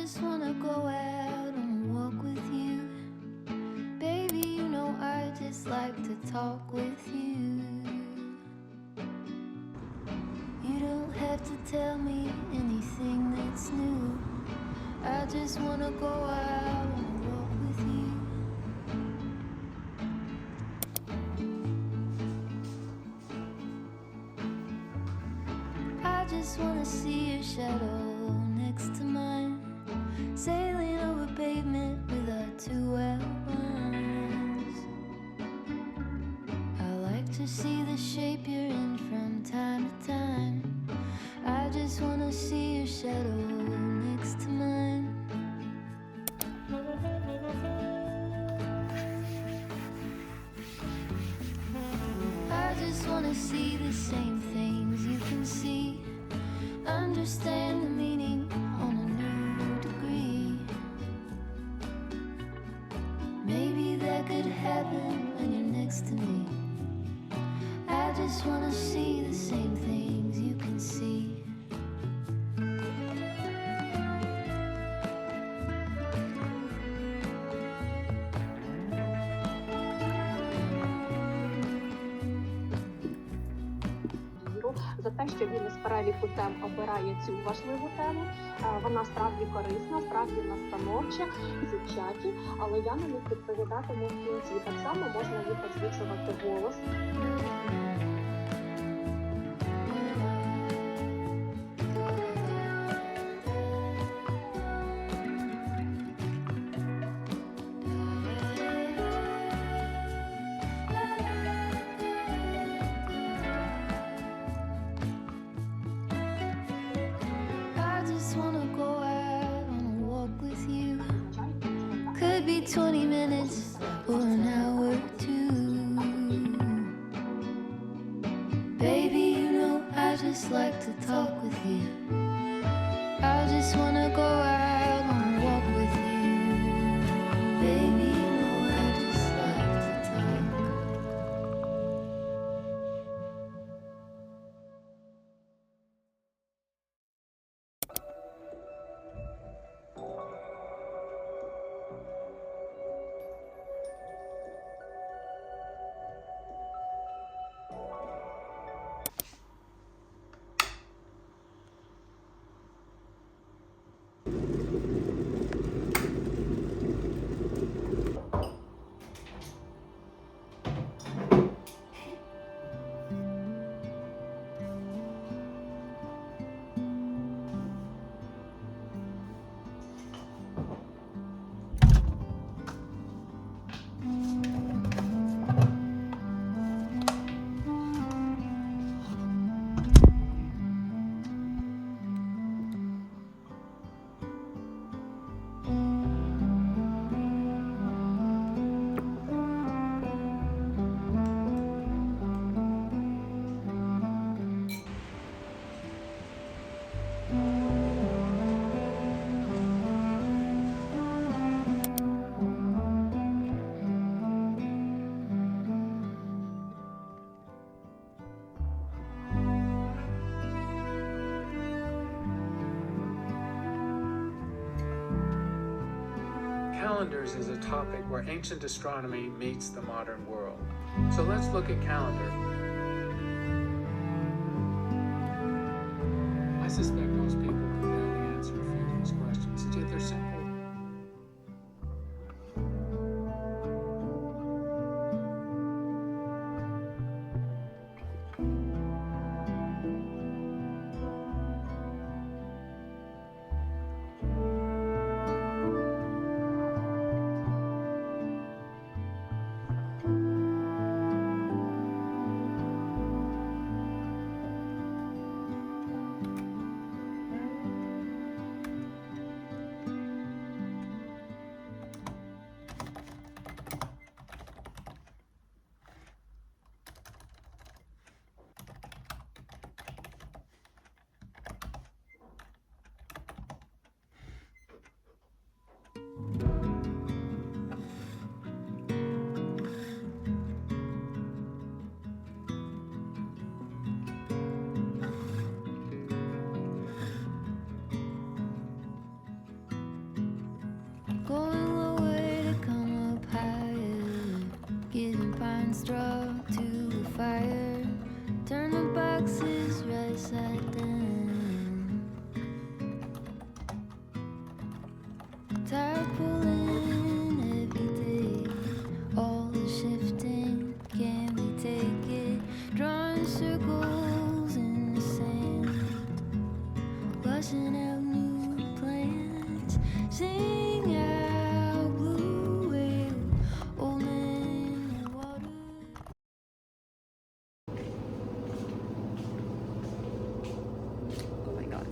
just wanna go out on a walk with you. Baby, you know I just like to talk with you. You don't have to tell me anything that's new. I just wanna go out on a walk with you. I just wanna see your shadow next to mine, sailing over pavement with our two outlines. I like to see the shape you're in from time to time. I just wanna see your shadow next to mine. I just wanna see the same things you can see, understand the meaning on a new degree. Maybe that could happen when you're next to me. I just wanna see the same things you can see. За те, що він із переліку тем обирає цю важливу тему. Вона справді корисна, справді настановча і звучаті, але я на них відповідатиму в кінці. Так само можна їх озвучувати голос. Could be 20 minutes or an hour or two. Baby, you know I just like to talk with you. I just wanna go out on a walk with you. Baby, you know I just like to talk. Calendars is a topic where ancient astronomy meets the modern world. So let's look at calendar. I suspect most people can barely answer a few of these questions, yet they're simple. giving pine straw to the fire. Turn the boxes right side down. Tide pulling every day. All the shifting, can we take it? Drawing circles in the sand, washing out new plans. Sing out blue whale, old man in the water. Oh my god.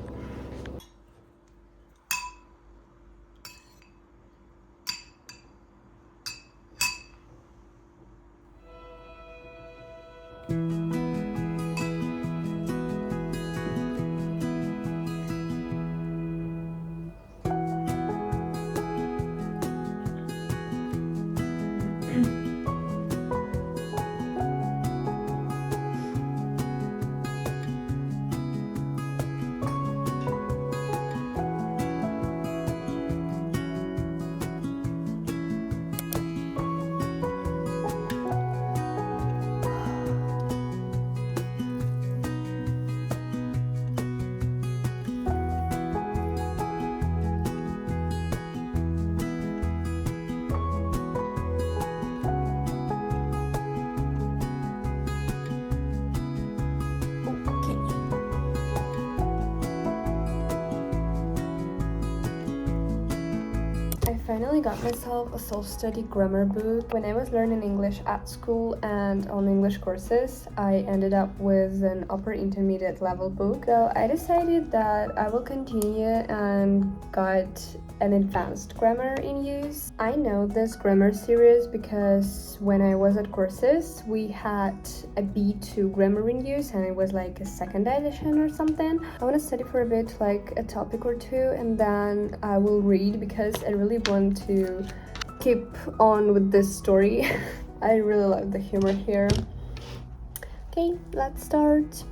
I finally got myself a self-study grammar book. When I was learning English at school and on English courses, I ended up with an upper intermediate level book. So I decided that I will continue and got an advanced grammar in use. I know this grammar series because when I was at courses, we had a B2 grammar in use and it was like a second edition or something. I want to study for a bit, like a topic or two, and then I will read because I really want to keep on with this story. I really love the humor here. Okay, let's start.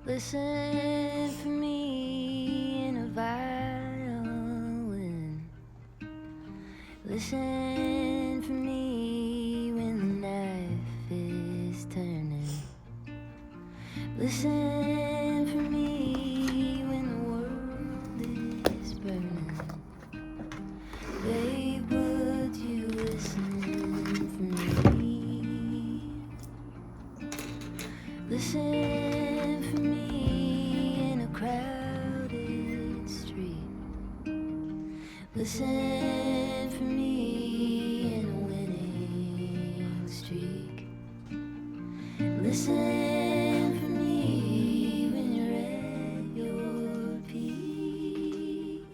Listen for me in a violin. Listen for me when the knife is turning. Listen for me when the world is burning. Babe, would you listen for me? Listen for me in a crowded street. Listen for me in a winning streak. Listen for me when you're at your peak.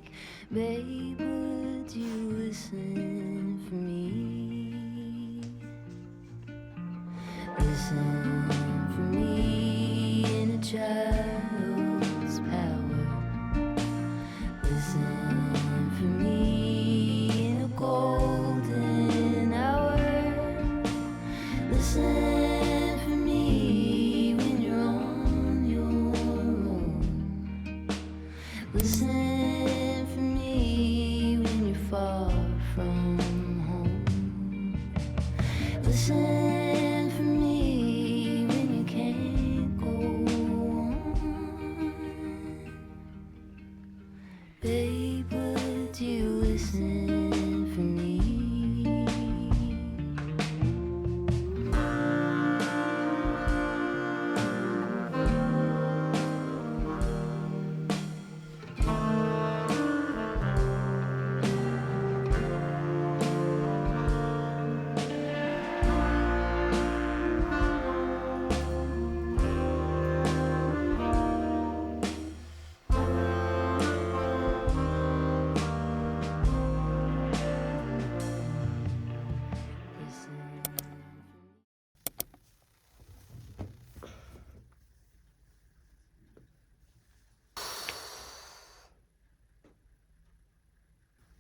Babe, would you listen for me? Listen for me in a child's power. Listen for me when you're far from home. Listen for me when you can't go on. Babe, would you listen for me?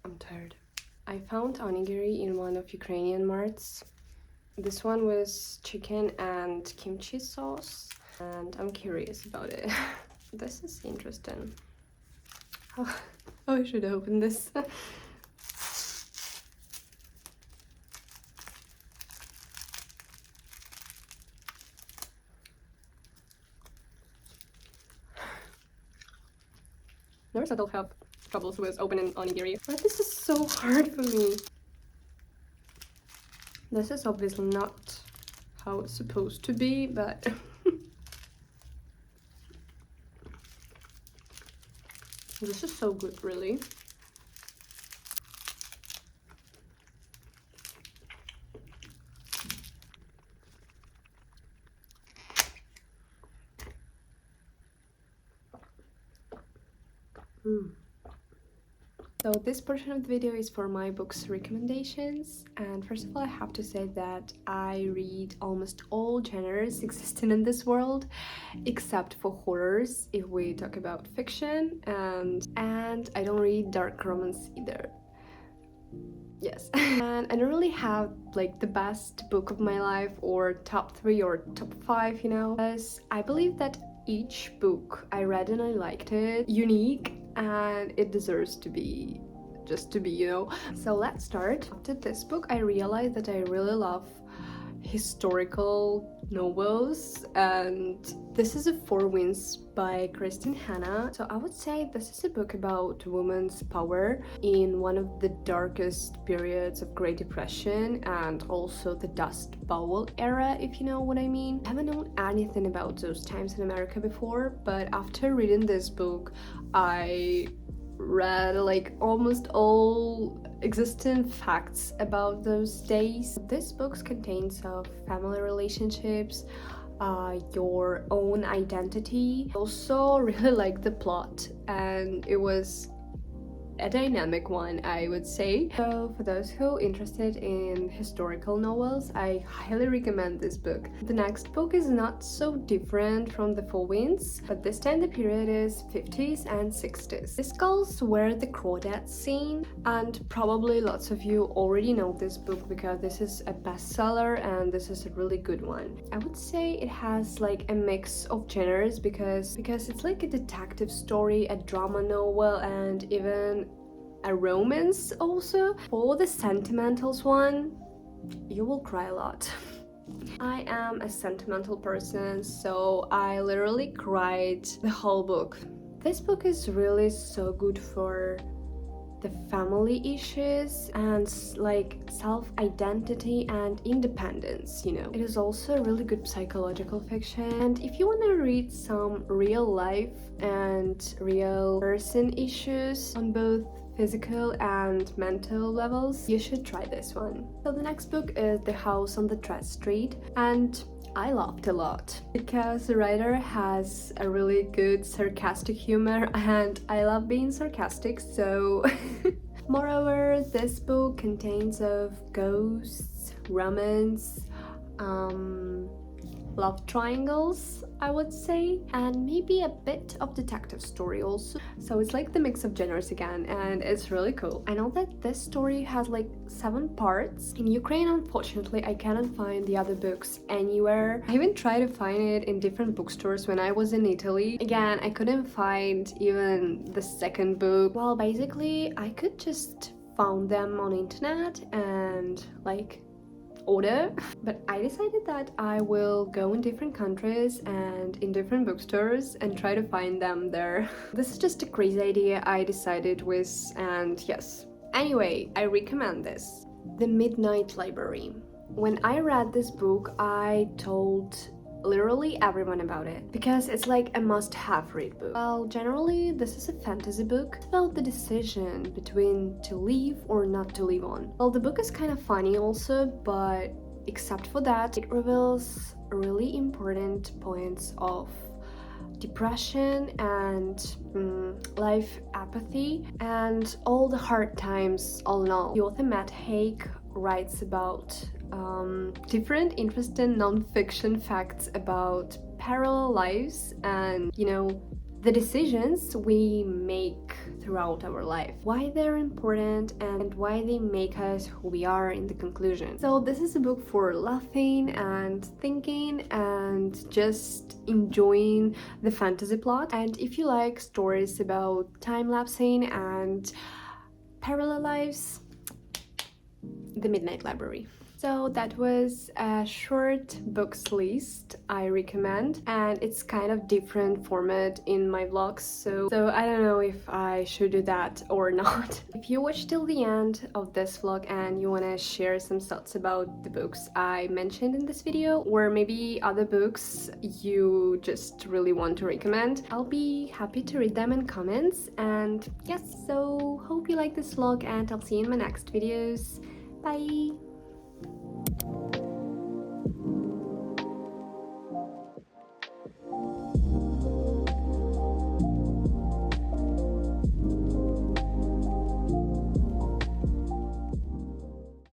I'm tired. I found onigiri in one of Ukrainian marts. This one was chicken and kimchi sauce, and I'm curious about it. This is interesting. Oh, I should open this. Never said I'll have troubles with opening onigiri, but this is so hard for me. This is obviously not how it's supposed to be, but this is so good, really. So this portion of the video is for my books recommendations, and first of all I have to say that I read almost all genres existing in this world except for horrors if we talk about fiction, and I don't read dark romance either. Yes. And I don't really have like the best book of my life or top 3 or top 5, you know, because I believe that each book I read and I liked it unique and it deserves to be just to be, you know. So let's start. After this book I realized that I really love historical novels, and this is a Four Winds by Kristen Hanna. So I would say this is a book about women's power in one of the darkest periods of Great Depression and also the Dust Bowl era, if you know what I mean. I haven't known anything about those times in America before, but after reading this book I read like almost all existing facts about those days. This book contains of family relationships, your own identity. Also really like the plot, and it was a dynamic one, I would say. So for those who are interested in historical novels, I highly recommend this book. The next book is not so different from the Four Winds, but this time the period is 50s and 60s. This calls Where the Crawdads Sing, and probably lots of you already know this book because this is a bestseller and this is a really good one. I would say it has like a mix of genres because it's like a detective story, a drama novel, and even a romance also. For the sentimentals one, you will cry a lot. I am a sentimental person, so I literally cried the whole book. This book is really so good for the family issues and like self-identity and independence, you know. It is also a really good psychological fiction, and if you want to read some real life and real person issues on both physical and mental levels, you should try this one. So the next book is The House on the Tread Street, and I laughed a lot because the writer has a really good sarcastic humor and I love being sarcastic, so moreover this book contains of ghosts, romance, love triangles, I would say, and maybe a bit of detective story also. So it's like the mix of genres again, and it's really cool. I know that this story has like 7 parts. In Ukraine, unfortunately, I cannot find the other books anywhere. I even tried to find it in different bookstores when I was in Italy. Again, I couldn't find even the second book. Well, basically, I could just found them on internet and like order, but I decided that I will go in different countries and in different bookstores and try to find them there. This is just a crazy idea I decided with, and yes. Anyway, I recommend this. The Midnight Library. When I read this book, I told literally everyone about it because it's like a must-have read book. Well, generally this is a fantasy book. It's about the decision between to leave or not to live on. Well, the book is kind of funny also, but except for that, it reveals really important points of depression and life apathy and all the hard times all in all. The author Matt Haig writes about different interesting non-fiction facts about parallel lives and, you know, the decisions we make throughout our life, why they're important and why they make us who we are in the conclusion. So this is a book for laughing and thinking and just enjoying the fantasy plot. And if you like stories about time-lapsing and parallel lives, The Midnight Library. So that was a short books list I recommend, and it's kind of different format in my vlogs, so I don't know if I should do that or not. If you watch till the end of this vlog and you want to share some thoughts about the books I mentioned in this video, or maybe other books you just really want to recommend, I'll be happy to read them in comments. And yes, so hope you like this vlog and I'll see you in my next videos. Bye!